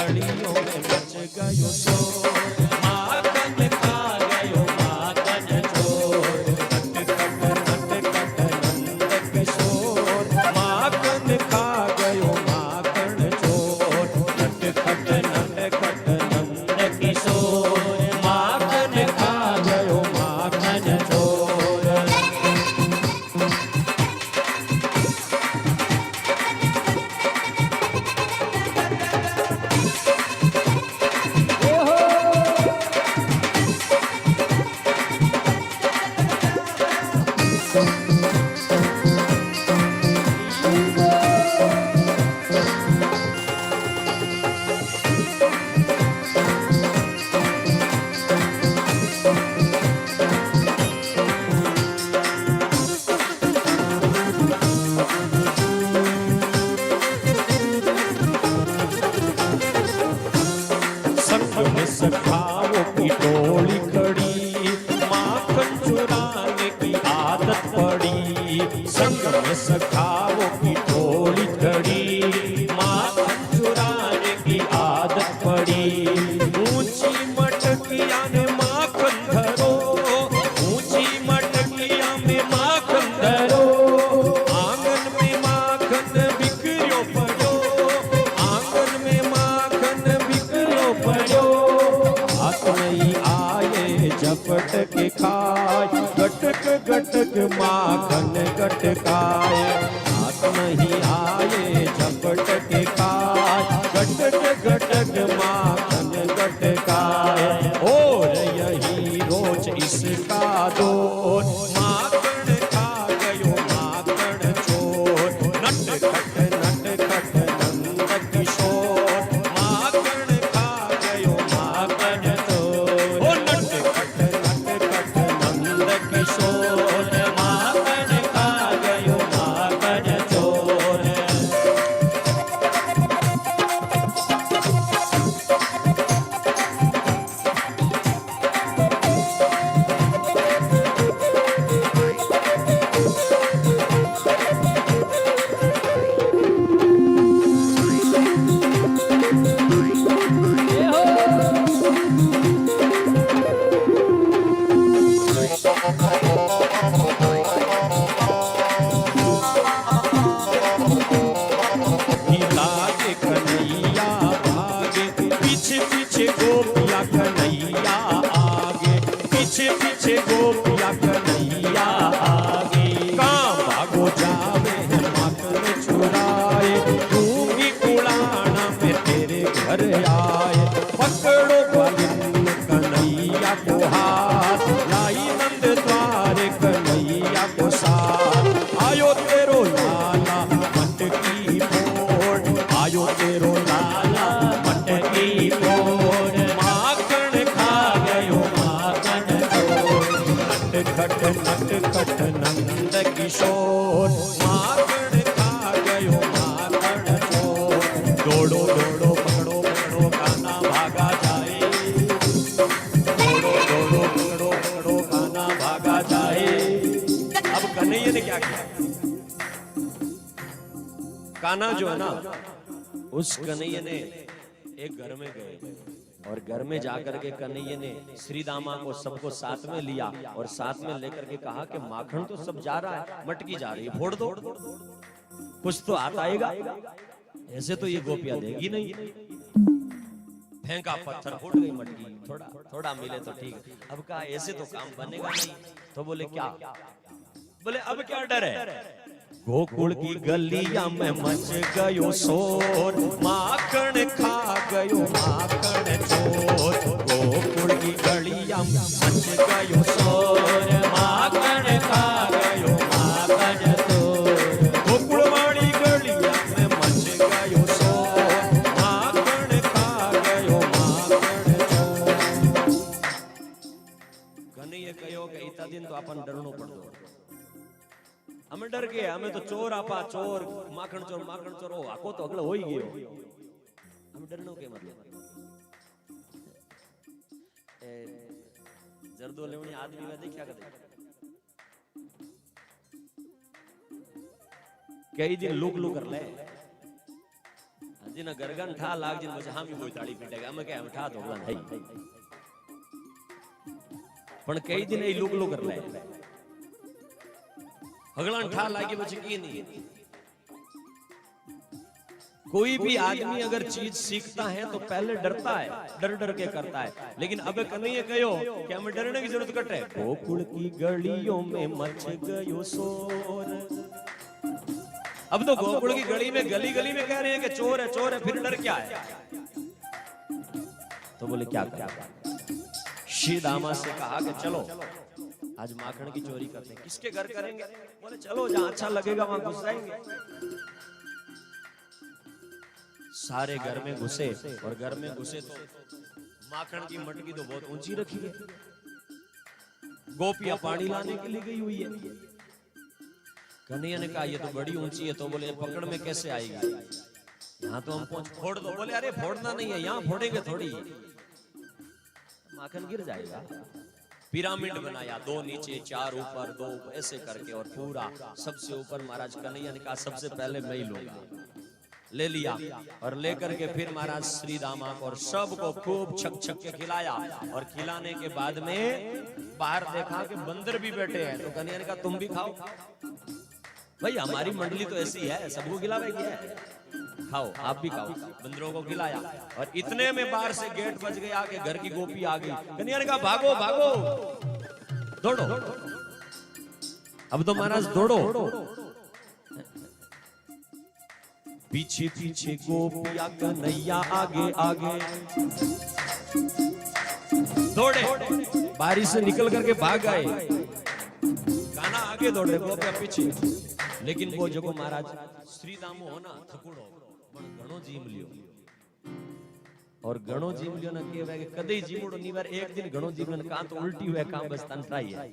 गलियों में मच गयो शोर, माखन खा गयो माखन चोर, नट कट नंद किशोर, माखन खा गयो माखन चोर, नट कट नंद किशोर, माखन खा गयो माखन चोर। सखाओं की टोली खड़ी, माखन चुराने की आदत पड़ी, संग में सखाओं की टोली खड़ी, माखन चुराने की आदत पड़ी। ऊंची मटकिया में माखन धरो, ऊंची मटकिया में माखन धरो, आंगन में माखन बिखरियो पड़ो, आंगन में माखन बिखरियो पड़ो, नहीं आए झपट के खाए, गटक गटक माखन गटकाए, हाथ नहीं आए झपट के खाए, गटक गटक माखन गटकाए। और यही रोज इसका दौर, माखन खा गयो माखन चोर, नट खट नंद किशोर, माखन खा गयो माखन चोर, ओ नट खट नंद किशोर, माखन खा गयो माखन चोर। गोपिया कन्हैया आगे, पीछे पीछे गोपिया कन्हैया आगे, कहाँ भागो जावे माखन चुराए, डूंगी कुड़ाना में तेरे घर आए, पकड़ो बलिन कन्हैया को हाथ, लाई नंद द्वारे कन्हैया को साथ, आयो तेरो लाला मटकी फोड़, आयो तेरो लाला मटकी फोड़, माखन खा गयो माखन चोर, नट खट नंद किशोर, माखन खा गयो माखन चोर, दौड़ो दौड़ो पकड़ो पकड़ो काना भागा जाए, दौड़ो दौड़ो पकड़ो पकड़ो काना भागा जाए। अब कन्हैया ने क्या किया, काना जो है ना, उस कन्हैया ने एक घर में गए और घर में जाकर के कन्हैया ने श्री दामा को सबको साथ में लिया और साथ में लेकर के कहा कि माखन तो सब जा रहा है, मटकी जा रही है, फोड़ दो, कुछ तो हाथ आएगा, ऐसे तो ये गोपियां देगी नहीं। फेंका पत्थर, फूट गई मटकी, थोड़ा थोड़ा मिले तो ठीक है, अब कहा ऐसे तो काम बनेगा नहीं, तो बोले क्या, बोले अब क्या डर है, गोकुल की गलिया में मच गयो शोर, माखन खा गयो माखन चोर, गोकुल की गलिया में मच गयो शोर, माखन खा गयो माखन चोर, गोकुल वाली गलिया में मच गयो शोर, माखन खा गयो माखन चोर। कन्हैया कहो कि इतना दिन तो अपन डरनो पड़ो, हमें डर गए, हमें तो चोर आपा चोर माखन चोर ओ आको तो अगला हो ही गयो, हम डरनो के मतलब जर्दो लेवनी आदमी में देखा कर कई दिन लुक लुक कर ले, जिन गरगन ठा लाग जिन मजा हम कोई ताड़ी पीटेगा मैं क्या ठा तो नहीं पण कई दिन ए लुक लुक कर ले हगलन ठा लागे बच की नहीं। कोई भी आदमी अगर चीज सीखता है तो पहले डरता है, डर डर के करता है, लेकिन अब कन्हैया कहो कि हमें डरने की जरूरत कट है। गोकुल की गलियों में मच गयो शोर। अब तो गोकुल की गली में गली गली में कह रहे हैं कि चोर है, फिर डर क्या है? तो बोले क्या करें? श्री दामा से कहा कि चलो आज माखन की चोरी करते हैं। किसके घर करेंगे? बोले चलो जहां अच्छा लगेगा वहां घुस जाएंगे। सारे घर में घुसे और घर में घुसे तो माखन की मटकी तो बहुत ऊंची रखी है, गोपियां पानी लाने के लिए गई हुई है। कन्हैया ने कहा ये तो बड़ी ऊंची है। तो बोले पकड़ में कैसे आएगी? यहाँ तो हम पहुंच फोड़ दो। बोले अरे फोड़ना नहीं है, यहाँ फोड़ेंगे थोड़ी, माखन गिर जाएगा। पिरामिड बनाया, 2 नीचे 4 ऊपर 2 ऐसे करके, और पूरा सबसे ऊपर महाराज कन्हैया ने कहा सबसे पहले मैं ही लूंगा। ले लिया और लेकर के फिर महाराज श्री दामा को और सबको खूब छक छक के खिलाया। और खिलाने के बाद में बाहर देखा कि बंदर भी बैठे हैं। तो कन्हैया ने कहा तुम भी खाओ। भाई हमारी मंडली तो ऐसी है, सबको खिलावेगी है, खाओ आप भी खाओ। बंदरों को खिलाया और इतने में बाहर से गेट बज गया कि घर की गोपी आ गई। कन्हैया ने कहा भागो भागो दौड़ो। अब तो महाराज दौड़ो। पीछे पीछे गोपिया कन्हैया आगे आगे दौड़े, बारिश से निकल करके भाग गए। गाना आगे दौड़े, गोपिया पीछे। लेकिन वो जो महाराज श्री दामो हो ना थकुड़ो पण घणो जीम लियो। और घणो जीम लियो ना केवे के कदे जीमड़ो नी बार एक दिन घणो जीम ने का तो उल्टी हुए काम बस तंत्राई है।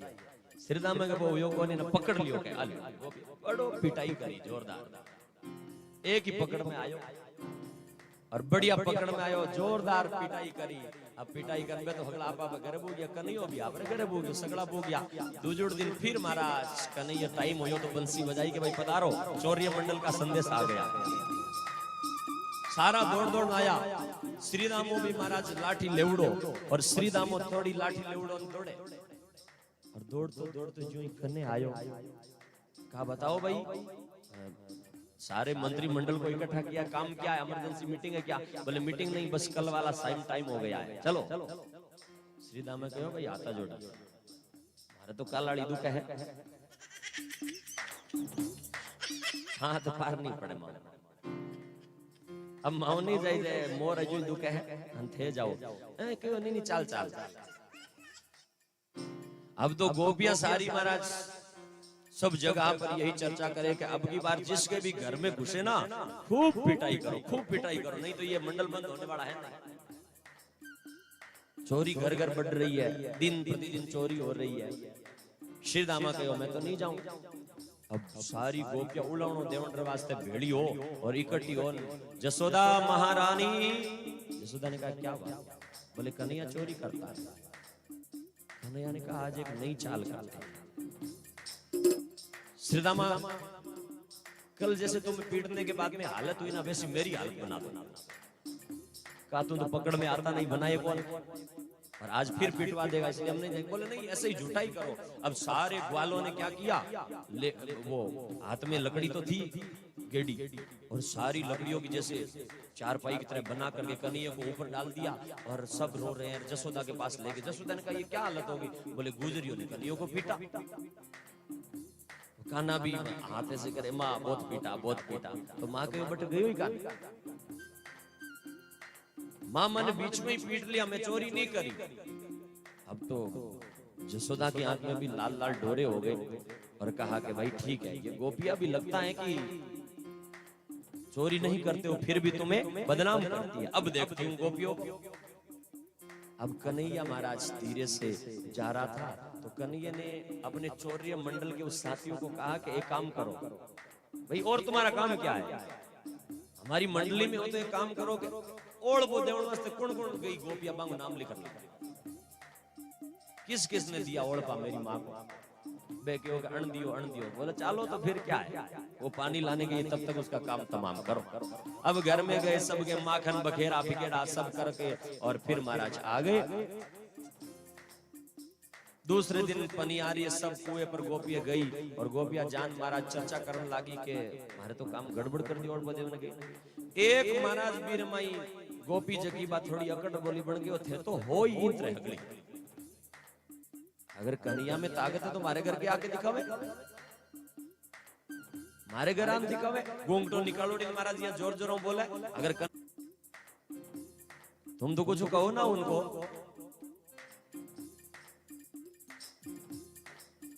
श्री दाम के वो यो कोने ने पकड़ लियो के आले बड़ो पिटाई करी जोरदार। एक ही पकड़ में आयो और बढ़िया पकड़ में आयो, जोरदार पिटाई करी। अब पिटाई करबे तो हगला आपा घर बो गया, कन्हैया भी आपरे घर बो गया, सगड़ा बो गया। दूजोड़ दिन फिर महाराज कन्हैया टाइम होयो तो बंसी बजाई के भाई पधारो, चौर्य मंडल का संदेश आ गया। सारा दौड़ दौड़ आया। श्री दामो भी महाराज लाठी लेवड़ो और श्री दामो थोड़ी लाठी लेवड़ो दौड़े और दौड़ते जो ही कन्ने आयो। कहा बताओ भाई, सारे मंत्रिमंडल को इकट्ठा किया, काम क्या है, इमरजेंसी मीटिंग है क्या? बोले मीटिंग नहीं, बस कल वाला साइम टाइम हो गया है, चलो। श्री दामा कहो भाई आता जोड़ा, मारे तो कल आड़ी दुख है। हाँ तो पार नहीं पड़े माँ, अब माओ नहीं जाए मोर अजू दुख है थे जाओ क्यों नहीं चाल चाल। अब तो गोपियां सारी महाराज सब जगह पर यही चर्चा करे कि अब की बार जिसके भी घर में घुसे ना खूब पिटाई करो, खूब पिटाई करो, नहीं तो ये मंडल बंद होने वाला है। चोरी घर घर बढ़ रही है, दिन प्रतिदिन चोरी हो रही है। श्री दामा कहो मैं तो नहीं जाऊं। अब सारी गोपियां उड़ावनो देवंडर वास्ते भेड़ी हो और इकट्ठी हो। जसोदा महारानी, जसोदा ने कहा क्या बात? बोले कन्हैया चोरी करता है। कन्हैया ने कहा आज एक नई चाल करता है। श्री दामा कल जैसे तुम्हें पीटने के बाद में हालत हुई ना, वैसी मेरी हालत बना दो। कहा तुम तो पकड़ में आता नहीं, बनाए कौन? और आज फिर पिटवा देगा, इसलिए हम नहीं। बोले नहीं ऐसे ही झूठा ही करो। अब सारे ग्वालों ने क्या किया, वो हाथ में लकड़ी तो थी गेड़ी, और सारी लकड़ियों की जैसे चारपाई की तरह बना करके कन्हैया को ऊपर डाल दिया और सब रो रहे हैं। जसोदा के पास लेके, जसोदा ने कहा ये क्या हालत होगी? बोले गुजरियों ने कन्हैया को पीटा। कान्हा भी हाथ ऐसे करे, माँ बहुत पीटा बहुत पीटा। तो माँ के बट गई हुई कान, माँ मैंने बीच में ही पीट लिया, मैं चोरी नहीं करी। अब तो जसोदा की आंख में भी लाल लाल डोरे हो गए और कहा कि भाई ठीक है, ये गोपियां भी लगता है कि चोरी नहीं करते हो फिर भी तुम्हें बदनाम करती है। अब देखती हूँ गोपियों। अब कन्हैया महाराज धीरे से जा रहा था तो कन्हैया ने अपने चौर्य मंडल के उस साथियों को कहा कि एक काम करो भाई, और तुम्हारा काम क्या है? हमारी मंडली में हो तो एक काम करोगे, ओढ़ वो देवण वास्ते कौन कौन गई गोपियां बांगो नाम लिखा। किस किस ने दिया ओढ़ पा मेरी माँ को? बे क्यों अण दियो बोले चालो तो फिर क्या है, वो पानी लाने के लिए तब तक उसका काम तमाम करो। अब घर में गए, सबके माखन बखेरा फिकेरा सब करके और फिर महाराज आ गए। दूसरे दिन पनियारी सब कुएं पर गोपियां गई और गोपियां जान महाराज चर्चा करने लगी के मारे तो काम गड़बड़ कर दी और बदे ने गई। एक महाराज बीरमाई गोपी जगी बात थोड़ी अकड़ बोली बन गयो थे तो हो ही इतरे अगली। अगर कन्हैया में ताकत है तो मारे घर के आके दिखावे, मारे घर आम दिखावे। घूंघटो निकालो महाराज यहाँ जोर जोरों बोले। अगर तुम तो कुछ कहो ना उनको।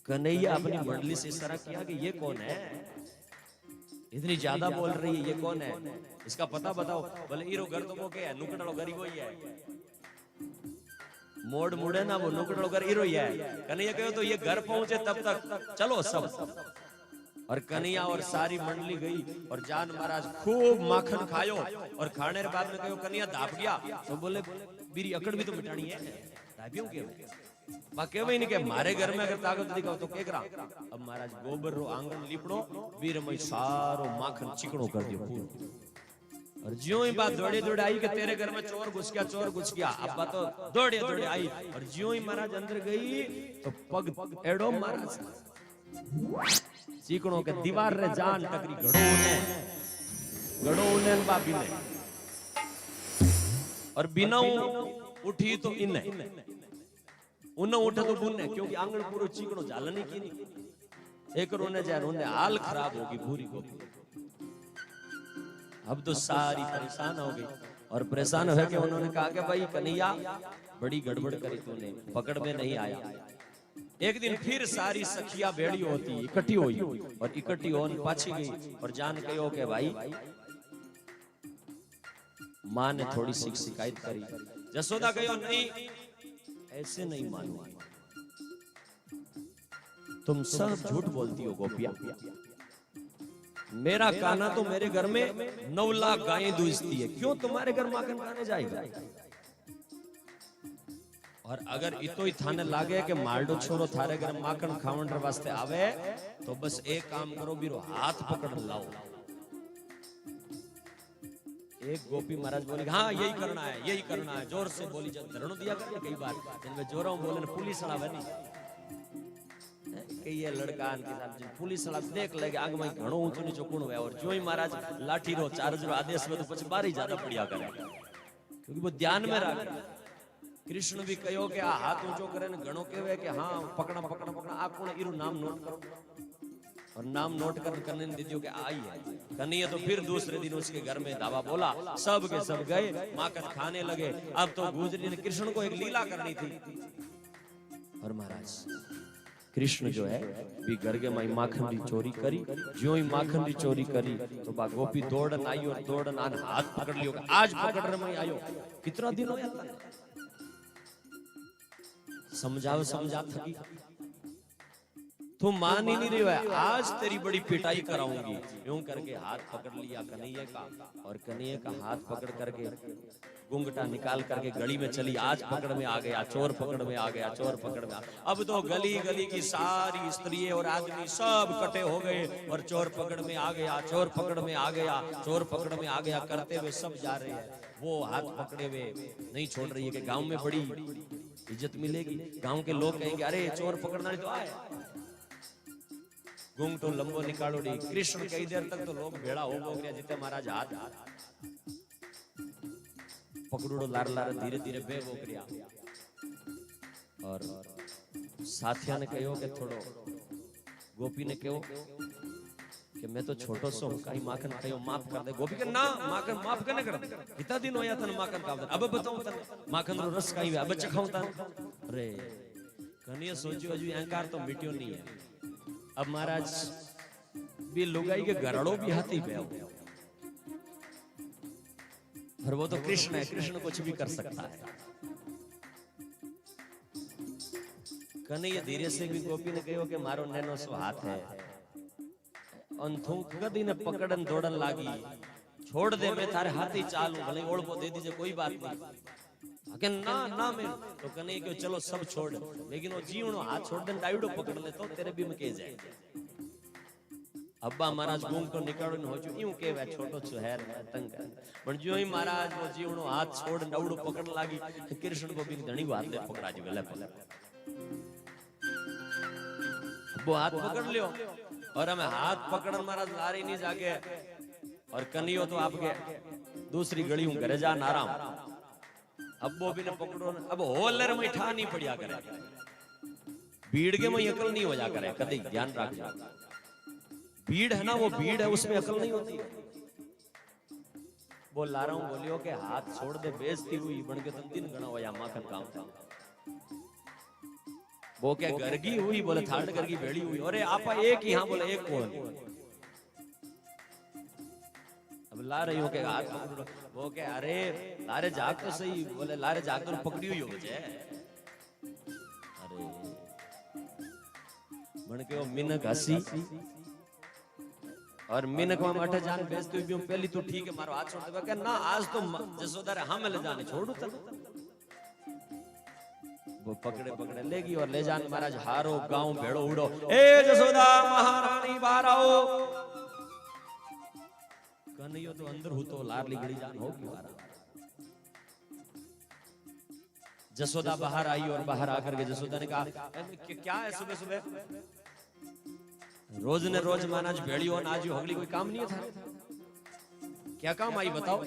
कन्हैया अपनी मंडली से इशारा किया कि ये कौन है, इतनी ज्यादा बोल रही है, ये कौन है, इसका पता बताओ। बोले इरो घर तो वो क्या है, नुकड़ो घर ही वही है, मोड़ मुड़े ना वो नुकड़ो घर इरो ही है। कन्हैया कहो तो ये घर पहुंचे तब तक चलो सब। और कन्हैया और सारी मंडली गई और जान महाराज खूब माखन खायो और खाने के बाद में कहो कन्हैया दाप गया तो बोले बीरी अकड़ भी तो मिटानी है, दापियों के केवे नहीं के मारे घर में अगर ताकत दिखाओ तो केकरा। अब महाराज गोबर रो आंगन लिपड़ो वीर मई सारो माखन चिकनो कर दियो पूरो। और ज्यों ही बात दौड़े दौड़े आई कि तेरे घर में चोर घुस गया। अब बात तो दौड़े दौड़े आई और ज्यों ही महाराज अंदर गई तो पग एड़ो महाराज चिकनो के दीवार रे जान टकरी घड़ो ने बाबी ने और बिना उठी तो इन्ने उन्हें उठे तो बुनने, क्योंकि आंगन पूरा चिकनो झालने की नहीं। एक रोने जाए रोने हाल खराब होगी पूरी गोपी। अब तो सारी परेशान हो गई और परेशान हो के उन्होंने कहा कि भाई कन्हैया बड़ी गड़बड़ करी तूने, पकड़ में नहीं आया। एक दिन फिर सारी सखिया भेड़ी होती इकट्ठी हुई और इकट्ठी होने पाछी गई और जान कहो के भाई मां ने थोड़ी सी शिकायत करी। जसोदा कहो नहीं ऐसे नहीं मानूंगी, तुम सब झूठ बोलती हो गोपिया। मेरा कान्हा तो मेरे घर में 9 लाख गायें दूधती है, क्यों तुम्हारे घर माखन खाने जाएगा। और अगर इतो ही थाने लागे कि मालडो छोरो थारे घर माखन खावन वास्ते आवे तो बस एक काम करो बीरो हाथ पकड़ लाओ। एक गोपी महाराज बोली हाँ यही करना है, जोर से बोली। जब धरणो दिया कर कई बार जिनमें जोरों बोले न पुलिस वाला बनी कि ये लड़का के साथ पुलिस वाला देख लगे आग में घणो ऊंचो नीचो कोण हुआ। और जो ही महाराज लाठी रो चार्ज रो आदेश में तो कुछ बारी ज्यादा पड़िया करे, क्योंकि वो ध्यान में रख। कृष्ण भी कहो कि आ हाथ ऊंचो करे न घणो कहवे कि हाँ पकड़ा आ कोण इरू नाम नोट करो। और नाम नोट करने दीजिए कि आई है कन्हैया। तो फिर दूसरे दिन उसके घर में धावा बोला, सब के सब गए माखन खाने लगे। अब तो गुजरी ने कृष्ण को एक लीला करनी थी और महाराज कृष्ण जो है भी घर के माई माखन की चोरी करी। ज्यों ही माखन की चोरी करी तो बा गोपी दौड़न आई और दौड़न आन हाथ पकड़ लियो, आज पकड़ रहे मैं आयो। कितना दिन हो समझा थकी, तुम मान ही नहीं रही है, आज तेरी बड़ी पिटाई कराऊंगी। यूं करके हाथ पकड़ लिया कन्हैया का और कन्हैया का हाथ पकड़ करके घूंघटा निकाल करके गली में चली। आज पकड़ में आ गया, चोर पकड़ में आ गया, चोर पकड़ में। अब तो गली गली की सारी स्त्रियां और आदमी सब इकट्ठे हो गए और चोर पकड़ में आ गया, चोर पकड़ में आ गया, चोर पकड़ में आ गया करते हुए सब जा रहे हैं। वो हाथ पकड़े हुए नहीं छोड़ रही है कि गांव में बड़ी इज्जत मिलेगी। गांव के लोग कहेंगे अरे चोर पकड़ना तो आए। घूंघटो लंबो निकालो डी कृष्ण कई देर तक तो लोग भेड़ा हो गया जिते महाराज हाथ पकड़ो लार लार धीरे धीरे बे बोकरिया। और साथिया ने कहो कि थोड़ो गोपी ने कहो कि मैं तो छोटो सो कहीं माखन कहो माफ कर दे। गोपी के ना माखन माफ करने कर कितना दिन होया तन माखन का अब बताऊं तन माखन रो रस काई अब चखाऊं तन। अरे कन्हैया सोचो अजू अहंकार तो मिट्यो नहीं है। अब महाराज भी लुगाई के घरड़ो भी हाथी पे और वो तो कृष्ण है, कृष्ण कुछ भी कर सकता है। कन्हैया धीरे से भी गोपी ने कहो कि मारो नैनो सो हाथ है अंथू कदी ने पकड़न दौड़न लागी, छोड़ दे मैं थारे हाथी चालू भले ओढ़ दे दीजिए कोई बात नहीं। कि ना ना मैं तो कने कि चलो सब छोड़, लेकिन वो जीवनो हाथ छोड़ दे डायडो पकड़ ले तो तेरे भी में के जाए। अब्बा महाराज घूम तो निकालो न हो जो यूं के वे छोटो शहर तंग पण जो ही महाराज वो जीवनो हाथ छोड़ डावड़ो पकड़ लागी कृष्ण गोविंद धणी हाथ ले पकड़ा जी वेले वो हाथ पकड़ लियो और हमें हाथ पकड़न महाराज लारी नहीं जाके और कनियो तो आपके दूसरी गली हूं घरे जा आराम। अब वो भी ने पकड़ो अब होलर में ठा नहीं पड़िया करे, भीड़ के में अकल नहीं हो जा करे, कभी ध्यान रखना। भीड़ है ना वो भीड़ है उसमें अकल नहीं होती। वो ला रहा हूं बोलियो के हाथ छोड़ दे बेइज्जती हुई बन के तुम दिन गणा होया माखन काम था। वो क्या गर्गी हुई बोले थर्ड गर्गी भेड़ी हुई, अरे आपा एक ही हाँ बोले एक कौन। अब ला रही हो के हाथ पकड़, वो क्या अरे लारे जाग तो सही बोले लारे जाग तो पकड़ी हुई हो बचे। अरे बन के वो मिनक हसी और मिनक में मठे जान बेचती हुई पहली तो ठीक है मारो हाथ छोड़ दे क्या ना आज तो जसोदा रे हम ले जाने छोड़ू तक। वो पकड़े पकड़े लेगी और ले जाने महाराज हारो गांव भेड़ो उड़ो ए जसोदा महारानी बाहर आओ। कन्हैया तो अंदर हूं तो लारली गड़ी जान हो क्यों आ रहा। जसोदा बाहर आई और बाहर आकर के जसोदा ने कहा क्या है सुबह सुबह रोज ने रोज महाराज भेड़ियों आज हगली कोई काम नहीं था, क्या काम आई बताओ।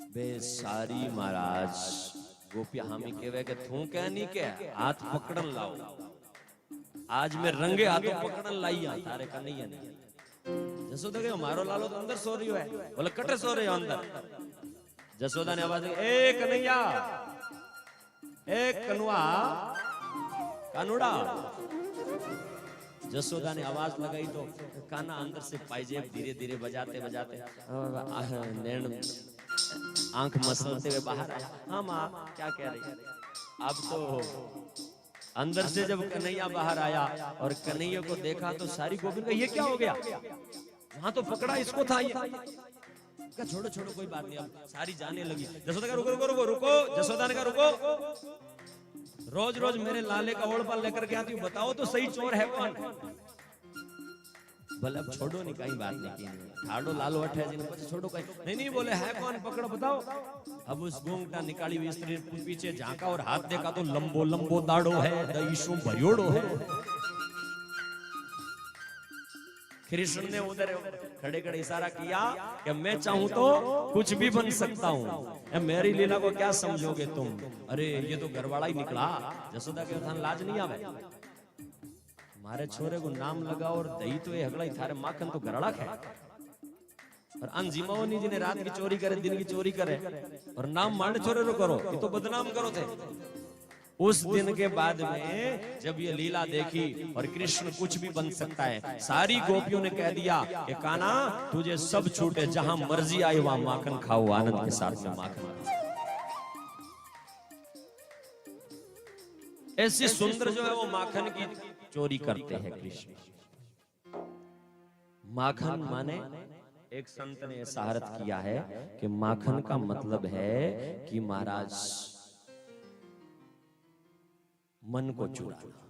बे सारी महाराज गोपिया हामी केवे के थू कह नहीं के हाथ पकड़न लाओ, आज मैं रंगे हाथों पकड़न लाई आ थारे कन्हैया ने। जसोदा के मारो लालो तो अंदर सो रही है बोले कटे सो रहे हो अंदर। जसोदा ने आवाज दी ए कन्हैया ए कनुआ कानुड़ा। जसोदा ने आवाज लगाई तो काना अंदर से पायजेब धीरे धीरे बजाते बजाते नैन आंख मसलते हुए बाहर आया। हाँ माँ क्या कह रही। अब तो अंदर से जब कन्हैया बाहर आया और कन्हैया को देखा तो सारी गोविंद का ये क्या हो गया, वहां तो पकड़ा इसको था ये क्या छोड़ो छोड़ो कोई बात नहीं। अब सारी जाने लगी। जसोदा का रुको रुको रुको रुको, जसोदा ने कहा रुको, रोज रोज मेरे लाले का ओढ़ लेकर के आती हूँ, बताओ तो सही चोर है कौन। बोले अब छोड़ो नहीं कहीं बात नहीं की ठाडो लालो अठे जी ने पछे छोड़ो कहीं नहीं बोले है कौन पकड़ो बताओ। अब उस घूंघटा निकाली हुई स्त्री पीछे झांका और हाथ देखा तो लंबो लंबो दाढ़ो है दईशो भरियोड़ो है। कृष्ण ने उधर खड़े खड़े इशारा किया कि मैं चाहूं तो कुछ भी बन सकता हूं, मेरी लीला को क्या समझोगे तुम। अरे ये तो घरवाला ही निकला। जसोदा के थान लाज नहीं आवे, मारे छोरे को नाम लगाओ और दही तो ये हगड़ा थारे माखन तो घरड़ा खाए। और अनजिमाओनी जी ने रात की चोरी करे दिन की चोरी करे और नाम मारे छोरे रो करो ये तो बदनाम करो थे। उस दिन के बाद में जब ये लीला देखी और कृष्ण कुछ भी बन सकता है, सारी गोपियों ने कह दिया कि काना तुझे सब छूटे जहां मर्जी आए वहां माखन खाओ आनंद के साथ में माखन। ऐसी सुंदर जो है वो माखन की चोरी करते हैं कृष्ण। माखन माने एक संत ने ऐसा अर्थ किया है कि माखन का मतलब है कि महाराज मन को चुराना।